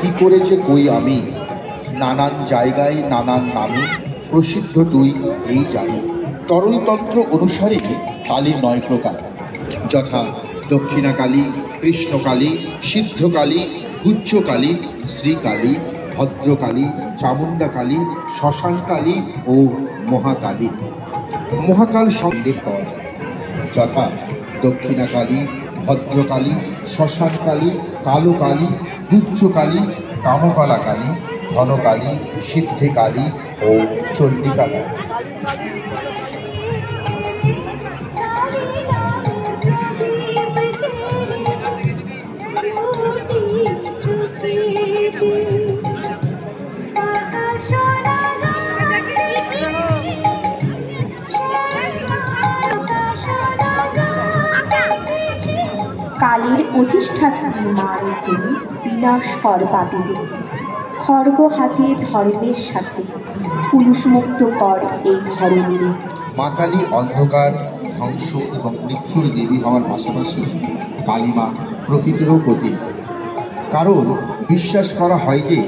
কি করে যে কই আমি, নানান জায়গায় নানান নামে প্রসিদ্ধ তুই এই জানি। তরলতন্ত্র অনুসারে কালীর 9 প্রকার, যথা দক্ষিণাকালী, কৃষ্ণকালী, সিদ্ধকালী, গুহ্যকালী, শ্রীকালী, ভদ্রকালী, চামুণ্ডাকালী, শ্মশানকালী ও মহাকালী। মহাকাল সন্দেহ পাওয়া যায়, যথা দক্ষিণাকালী, ভদ্রকালী, শ্মশানকালী, কালোকালী, গুহ্যকালী, কামকলাকালী, ধনকালী, সিদ্ধিকালী ও চণ্ডিকাকালী। কালীর অধিষ্ঠাত্রী মারে তুমি বিনাশ কর পাপীদের, খড়গ হাতে ধর্মের সাথে পুরুষমুক্ত কর এই ধরনীরে। মা কালী অন্ধকার, ধ্বংস এবং মৃত্যুর দেবী হওয়ার পাশাপাশি কালীমা প্রকৃতিরও প্রতীক। কারণ বিশ্বাস করা হয় যে